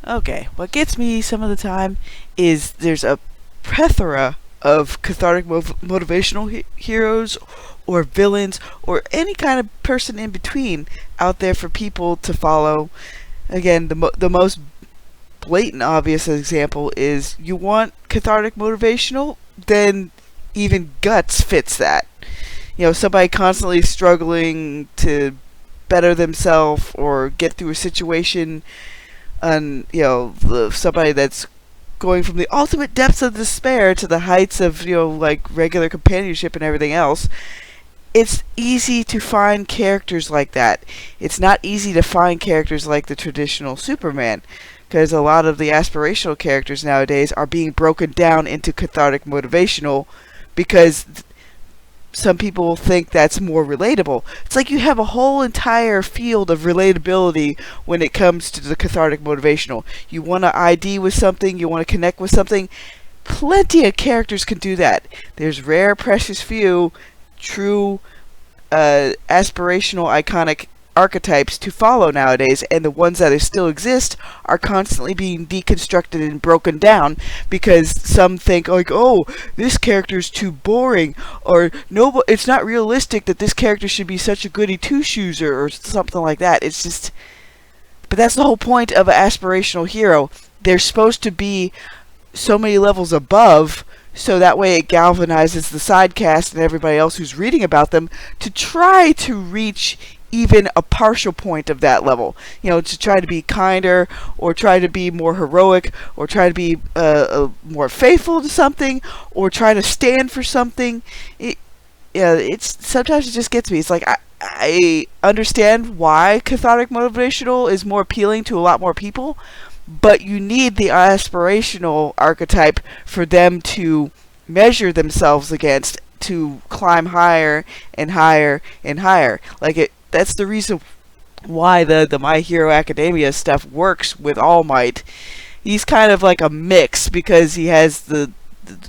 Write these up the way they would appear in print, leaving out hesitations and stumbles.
Okay, what gets me some of the time is there's a plethora of cathartic motivational heroes or villains or any kind of person in between out there for people to follow. Again, the most blatant obvious example is you want cathartic motivational, then even Guts fits that. Somebody constantly struggling to better themselves or get through a situation, and somebody that's going from the ultimate depths of despair to the heights of like regular companionship and everything else. It's easy to find characters like that. It's not easy to find characters like the traditional Superman, because a lot of the aspirational characters nowadays are being broken down into cathartic motivational because some people think that's more relatable. It's like you have a whole entire field of relatability when it comes to the cathartic motivational. You want to ID with something, you want to connect with something. Plenty of characters can do that. There's rare, precious few true aspirational, iconic archetypes to follow nowadays, and the ones that still exist are constantly being deconstructed and broken down because some think like, oh, this character's too boring, or no, it's not realistic that this character should be such a goody two-shoeser or something like that. It's just, but that's the whole point of an aspirational hero. They're supposed to be so many levels above, so that way it galvanizes the sidecast and everybody else who's reading about them to try to reach even a partial point of that level. To try to be kinder, or try to be more heroic, or try to be more faithful to something, or try to stand for something. It's sometimes it just gets me. It's like I understand why cathartic motivational is more appealing to a lot more people, but you need the aspirational archetype for them to measure themselves against, to climb higher and higher and higher. That's the reason why the My Hero Academia stuff works with All Might. He's kind of like a mix because he has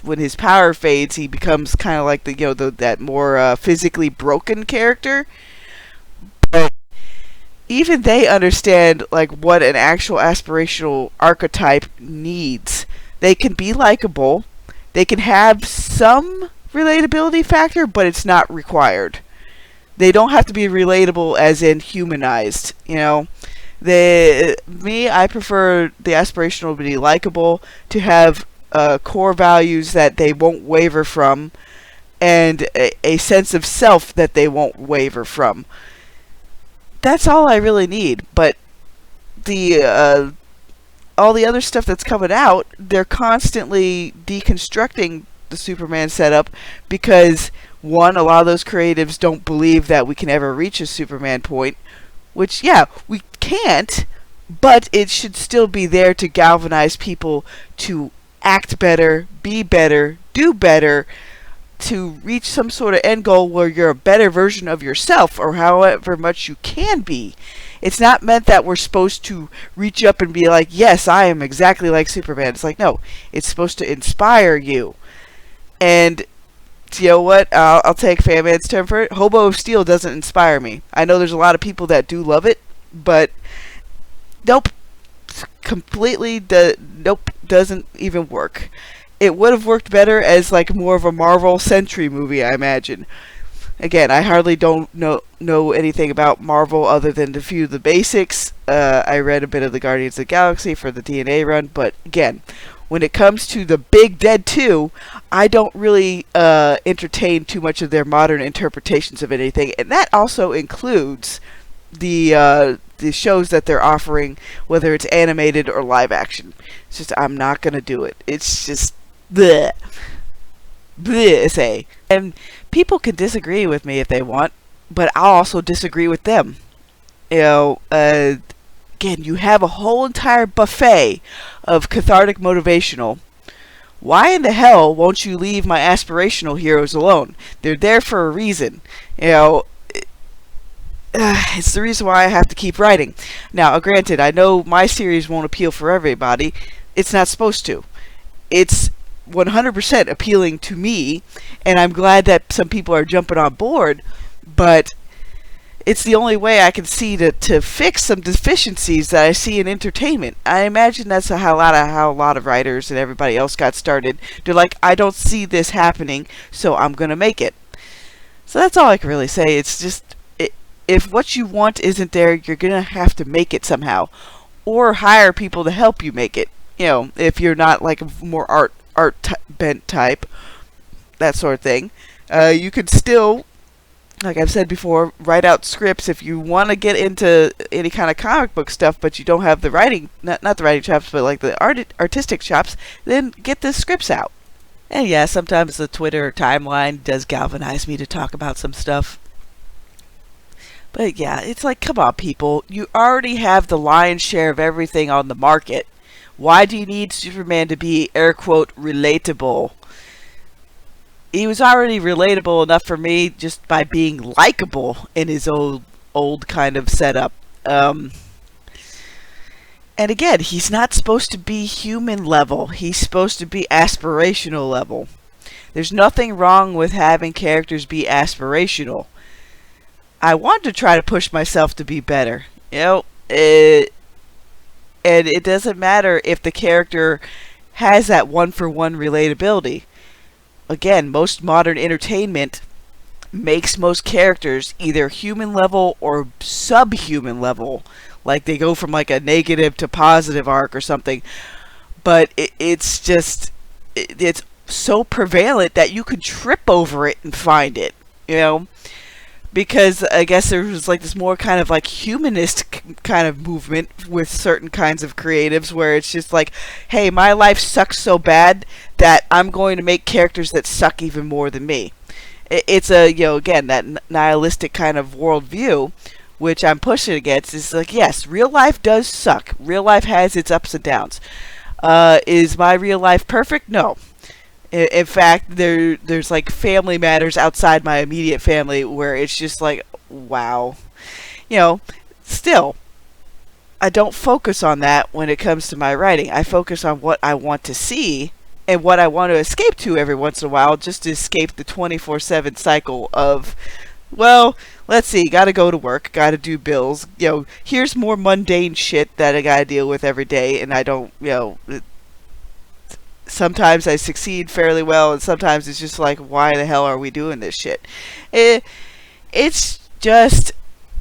when his power fades, he becomes kind of like that more physically broken character. But even they understand like what an actual aspirational archetype needs. They can be likable, they can have some relatability factor, but it's not required. They don't have to be relatable as in humanized, I prefer the aspirational to be likable, to have core values that they won't waver from, and a sense of self that they won't waver from. That's all I really need. But the all the other stuff that's coming out, they're constantly deconstructing the Superman setup because, one, a lot of those creatives don't believe that we can ever reach a Superman point, which, yeah, we can't, but it should still be there to galvanize people to act better, be better, do better, to reach some sort of end goal where you're a better version of yourself, or however much you can be. It's not meant that we're supposed to reach up and be like, yes, I am exactly like Superman. It's like, no, it's supposed to inspire you. And you know what? I'll take Fanman's term for it. Hobo of Steel doesn't inspire me. I know there's a lot of people that do love it, but nope. Completely, nope, doesn't even work. It would have worked better as like more of a Marvel Sentry movie, I imagine. Again, I hardly don't know anything about Marvel other than a few of the basics. I read a bit of the Guardians of the Galaxy for the DNA run, but again, when it comes to the Big Dead 2, I don't really entertain too much of their modern interpretations of anything, and that also includes the shows that they're offering, whether it's animated or live action. It's just, I'm not gonna do it. It's just bleh. Bleh, say. And people can disagree with me if they want, but I'll also disagree with them. Again, you have a whole entire buffet of cathartic motivational. Why in the hell won't you leave my aspirational heroes alone? They're there for a reason. It's the reason why I have to keep writing. Now, granted, I know my series won't appeal for everybody. It's not supposed to. It's 100% appealing to me, and I'm glad that some people are jumping on board, but it's the only way I can see to fix some deficiencies that I see in entertainment. I imagine that's how a lot of writers and everybody else got started. They're like, I don't see this happening, so I'm gonna make it. So that's all I can really say. It's just, if what you want isn't there, you're gonna have to make it somehow, or hire people to help you make it. If you're not like a more bent type, that sort of thing. You could still, like I've said before, write out scripts if you want to get into any kind of comic book stuff, but you don't have the writing, not the writing chops, but like the artistic chops, then get the scripts out. And yeah, sometimes the Twitter timeline does galvanize me to talk about some stuff. But yeah, it's like, come on, people. You already have the lion's share of everything on the market. Why do you need Superman to be, air quote, relatable? He was already relatable enough for me just by being likable in his old kind of setup. And again, he's not supposed to be human level. He's supposed to be aspirational level. There's nothing wrong with having characters be aspirational. I want to try to push myself to be better. And it doesn't matter if the character has that one-for-one relatability. Again, most modern entertainment makes most characters either human level or subhuman level. Like they go from like a negative to positive arc or something. But it's so prevalent that you could trip over it and find it, because I guess there was like this more kind of like humanist kind of movement with certain kinds of creatives where it's just like, hey, my life sucks so bad that I'm going to make characters that suck even more than me. It's again, that nihilistic kind of worldview, which I'm pushing against. Is like, yes, real life does suck. Real life has its ups and downs. Is my real life perfect? No. In fact, there's like family matters outside my immediate family where it's just like, wow. Still, I don't focus on that when it comes to my writing. I focus on what I want to see and what I want to escape to every once in a while, just to escape the 24/7 cycle of, well, let's see, gotta go to work, gotta do bills. Here's more mundane shit that I gotta deal with every day, and I don't, sometimes I succeed fairly well, and sometimes it's just like, why the hell are we doing this shit? It's just,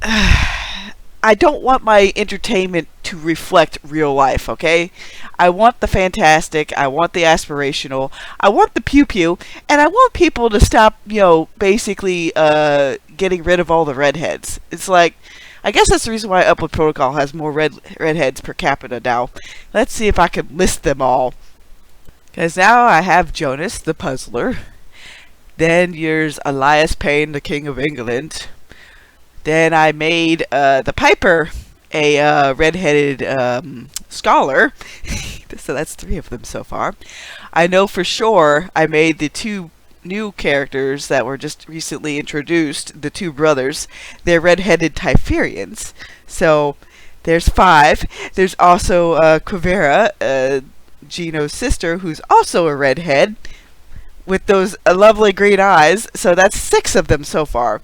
I don't want my entertainment to reflect real life, okay? I want the fantastic, I want the aspirational, I want the pew-pew, and I want people to stop, basically getting rid of all the redheads. It's like, I guess that's the reason why Upload Protocol has more redheads per capita now. Let's see if I can list them all. Because now I have Jonas, the puzzler. Then there's Elias Payne, the King of England. Then I made the Piper, a red-headed scholar. So that's 3 of them so far. I know for sure I made the 2 new characters that were just recently introduced, the 2 brothers. They're red-headed Typherians. So there's 5. There's also Quivera, Gino's sister, who's also a redhead with those lovely green eyes. So that's 6 of them so far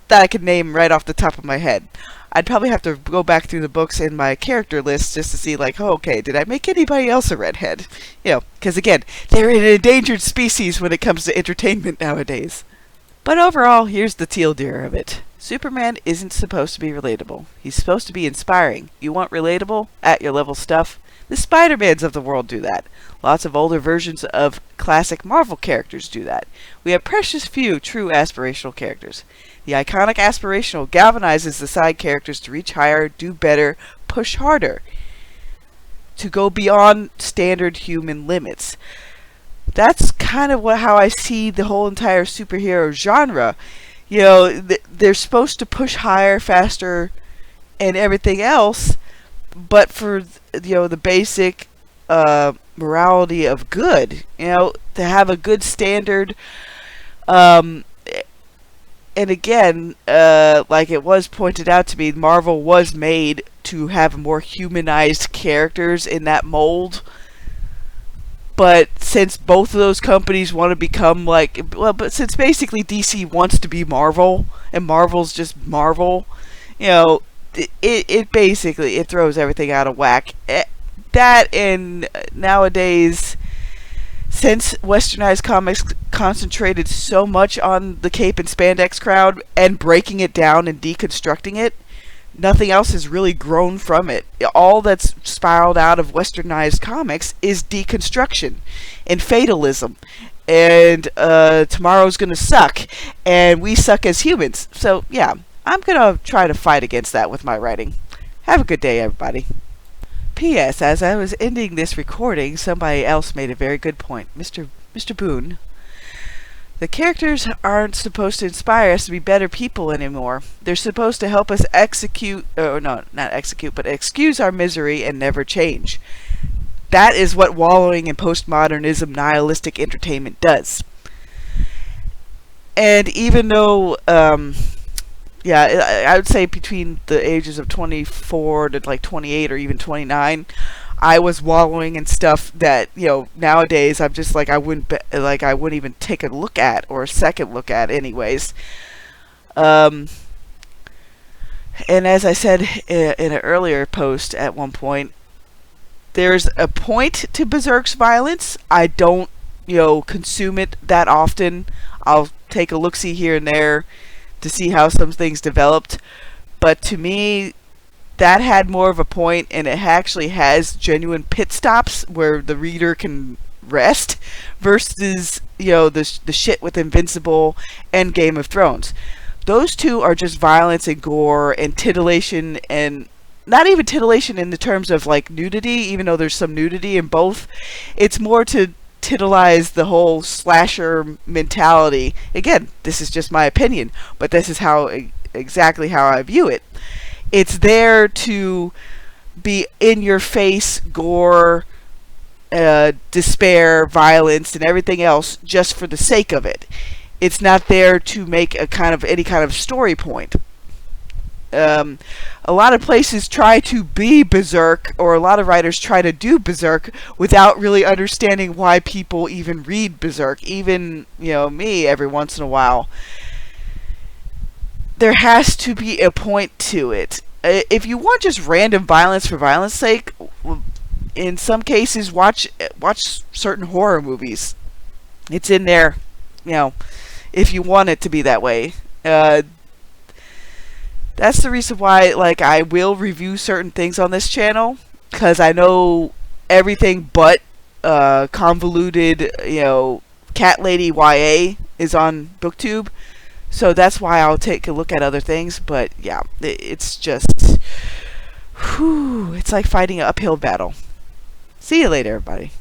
that I could name right off the top of my head. I'd probably have to go back through the books in my character list just to see, like, oh, okay, did I make anybody else a redhead? Because again, they're an endangered species when it comes to entertainment nowadays. But overall, here's the teal deer of it. Superman isn't supposed to be relatable. He's supposed to be inspiring. You want relatable, at your level stuff? The Spider-Mans of the world do that. Lots of older versions of classic Marvel characters do that. We have precious few true aspirational characters. The iconic aspirational galvanizes the side characters to reach higher, do better, push harder, to go beyond standard human limits. That's kind of how I see the whole entire superhero genre. They're supposed to push higher, faster, and everything else, but for the basic morality of good, to have a good standard. And again, like it was pointed out to me, Marvel was made to have more humanized characters in that mold. But since both of those companies want to become like, well, but since basically DC wants to be Marvel and Marvel's just Marvel, you know, it basically it throws everything out of whack. That, and nowadays, since westernized comics concentrated so much on the cape and spandex crowd and breaking it down and deconstructing it, nothing else has really grown from it. All that's spiraled out of westernized comics is deconstruction and fatalism. And tomorrow's gonna suck, and we suck as humans. So yeah, I'm gonna try to fight against that with my writing. Have a good day, everybody. P.S. As I was ending this recording, somebody else made a very good point. Mr. Boone. The characters aren't supposed to inspire us to be better people anymore. They're supposed to help us excuse our misery and never change. That is what wallowing in postmodernism nihilistic entertainment does. And even though, I would say between the ages of 24 to like 28 or even 29, I was wallowing in stuff that, you know, nowadays I'm just like I wouldn't even take a look at or a second look at anyways. And as I said in an earlier post at one point, there's a point to Berserk's violence. I don't, consume it that often. I'll take a look-see here and there to see how some things developed. But to me, that had more of a point, and it actually has genuine pit stops where the reader can rest versus, the shit with Invincible and Game of Thrones. Those two are just violence and gore and titillation, and not even titillation in the terms of like nudity, even though there's some nudity in both. It's more to titilize the whole slasher mentality. Again, this is just my opinion, but this is exactly how I view it. It's there to be in your face gore, despair, violence, and everything else just for the sake of it. It's not there to make any kind of story point. A lot of places try to be Berserk, or a lot of writers try to do Berserk without really understanding why people even read Berserk. Even, me every once in a while. There has to be a point to it. If you want just random violence for violence sake, in some cases watch certain horror movies. It's in there, if you want it to be that way. That's the reason why, I will review certain things on this channel, because I know everything but convoluted, cat lady YA is on BookTube. So that's why I'll take a look at other things. But yeah, it's just, it's like fighting an uphill battle. See you later, everybody.